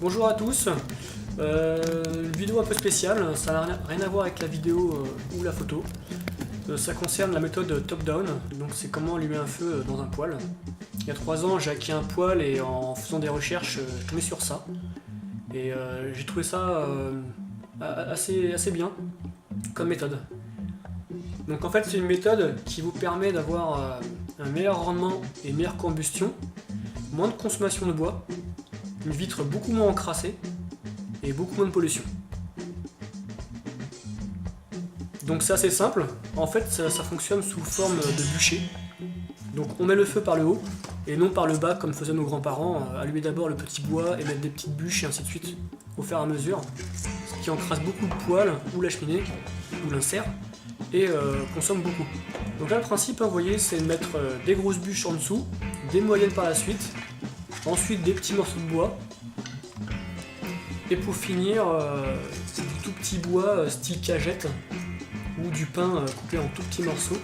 Bonjour à tous, une vidéo un peu spéciale, ça n'a rien à voir avec la vidéo ou la photo. Ça concerne la méthode top-down, donc c'est comment allumer un feu dans un poêle. Il y a 3 ans, j'ai acquis un poêle et en faisant des recherches, je suis tombé sur ça. Et j'ai trouvé ça assez bien comme méthode. Donc en fait, c'est une méthode qui vous permet d'avoir un meilleur rendement et une meilleure combustion, moins de consommation de bois, une vitre beaucoup moins encrassée et beaucoup moins de pollution. Donc c'est assez simple, en fait ça fonctionne sous forme de bûcher. Donc on met le feu par le haut et non par le bas comme faisaient nos grands-parents, allumer d'abord le petit bois et mettre des petites bûches et ainsi de suite au fur et à mesure, ce qui encrasse beaucoup de poêle ou la cheminée ou l'insert et consomme beaucoup. Donc là le principe, vous voyez, c'est de mettre des grosses bûches en dessous, des moyennes par la suite, ensuite des petits morceaux de bois et pour finir du tout petit bois style cagette ou du pain coupé en tout petits morceaux.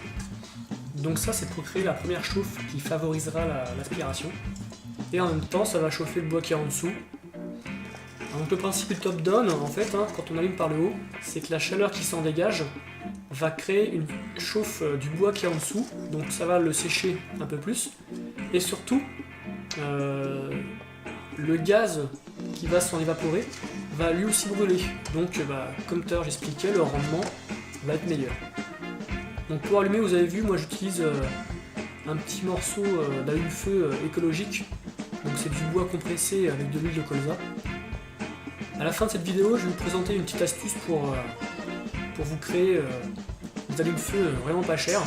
Donc ça c'est pour créer la première chauffe qui favorisera l'aspiration. Et en même temps ça va chauffer le bois qui est en dessous. Donc le principe du top down en fait, quand on allume par le haut, c'est que la chaleur qui s'en dégage va créer une chauffe du bois qui est en dessous. Donc ça va le sécher un peu plus. Et surtout, le gaz qui va s'en évaporer va lui aussi brûler. Donc comme tout à l'heure j'expliquais, le rendement va être meilleur. Donc pour allumer, vous avez vu, moi j'utilise un petit morceau d'allume-feu écologique. Donc c'est du bois compressé avec de l'huile de colza. À la fin de cette vidéo, je vais vous présenter une petite astuce pour vous créer des allume-feu vraiment pas chers.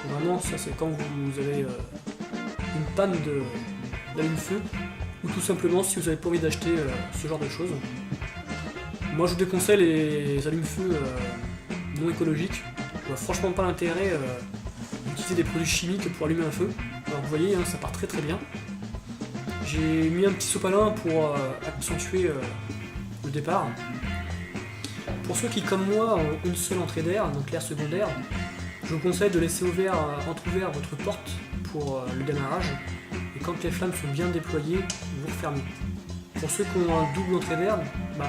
Vraiment, ça c'est quand vous avez une panne d'allume-feu ou tout simplement si vous n'avez pas envie d'acheter ce genre de choses. Moi je vous déconseille les allume-feu non écologiques. Je vois franchement pas l'intérêt d'utiliser des produits chimiques pour allumer un feu. Alors vous voyez, ça part très bien. J'ai mis un petit sopalin pour accentuer le départ. Pour ceux qui comme moi ont une seule entrée d'air, donc l'air secondaire, je vous conseille de laisser entrouvert votre porte pour le démarrage. Et quand les flammes sont bien déployées, vous refermez. Pour ceux qui ont un double entrée d'air,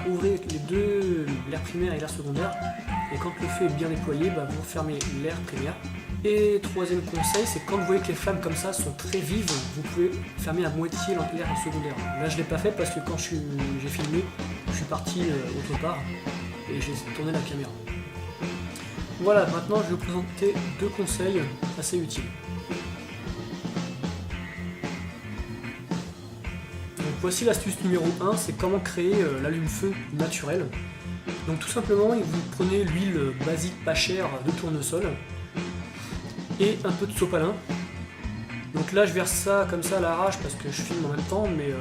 ouvrez les deux, l'air primaire et l'air secondaire. Et quand le feu est bien déployé, vous refermez l'air primaire. Et troisième conseil, c'est quand vous voyez que les flammes comme ça sont très vives, vous pouvez fermer à moitié l'air secondaire. Là je ne l'ai pas fait parce que quand j'ai filmé, je suis parti autre part et j'ai tourné la caméra. Voilà, maintenant je vais vous présenter 2 conseils assez utiles. Donc voici l'astuce numéro 1, c'est comment créer l'allume-feu naturel. Donc tout simplement, vous prenez l'huile basique pas chère de tournesol et un peu de sopalin. Donc là je verse ça comme ça à l'arrache parce que je filme en même temps, mais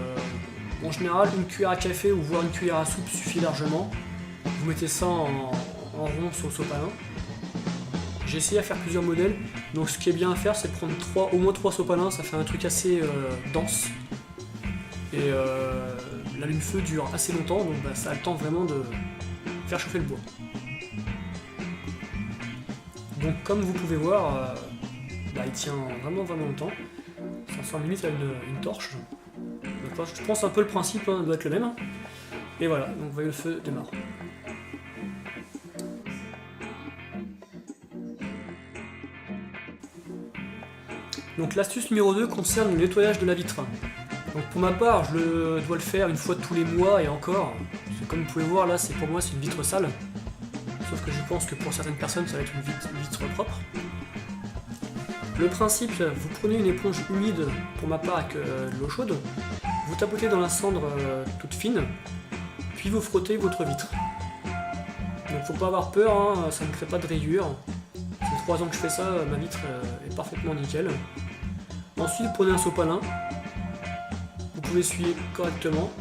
en général une cuillère à café ou voire une cuillère à soupe suffit largement. Vous mettez ça en rond sur le sopalin. J'ai essayé à faire plusieurs modèles, donc ce qui est bien à faire c'est de prendre au moins 3 sopalins, ça fait un truc assez dense. Et l'allume-feu dure assez longtemps, donc ça a le temps vraiment de faire chauffer le bois. Donc comme vous pouvez voir, il tient vraiment longtemps. Ça ressemble limite à une torche. Donc, je pense un peu le principe doit être le même. Et voilà, donc vous voyez le feu démarre. Donc l'astuce numéro 2 concerne le nettoyage de la vitre. Donc pour ma part, je dois le faire une fois tous les mois et encore. Parce que comme vous pouvez voir là, pour moi c'est une vitre sale. Sauf que je pense que pour certaines personnes ça va être une vitre propre. Le principe, vous prenez une éponge humide, pour ma part avec de l'eau chaude, vous tapotez dans la cendre toute fine, puis vous frottez votre vitre. Donc faut pas avoir peur, ça ne crée pas de rayures. Ça fait 3 ans que je fais ça, ma vitre est parfaitement nickel. Ensuite vous prenez un sopalin, vous pouvez essuyer correctement.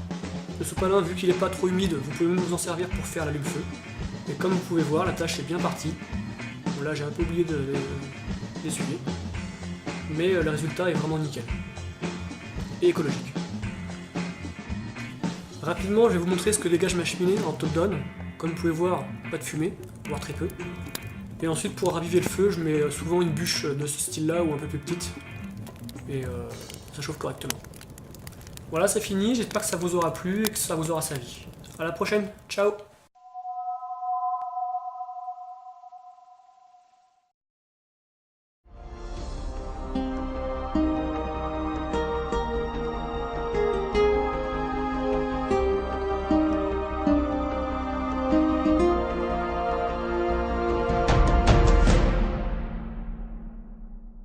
Le sopalin, vu qu'il n'est pas trop humide, vous pouvez même vous en servir pour faire l'allume-feu. Et comme vous pouvez voir, la tâche est bien partie. Bon, là j'ai un peu oublié d'essuyer. Mais le résultat est vraiment nickel. Et écologique. Rapidement, je vais vous montrer ce que dégage ma cheminée en top-down. Comme vous pouvez voir, pas de fumée, voire très peu. Et ensuite, pour raviver le feu, je mets souvent une bûche de ce style-là ou un peu plus petite. Et ça chauffe correctement. Voilà, c'est fini, j'espère que ça vous aura plu et que ça vous aura servi. À la prochaine, ciao!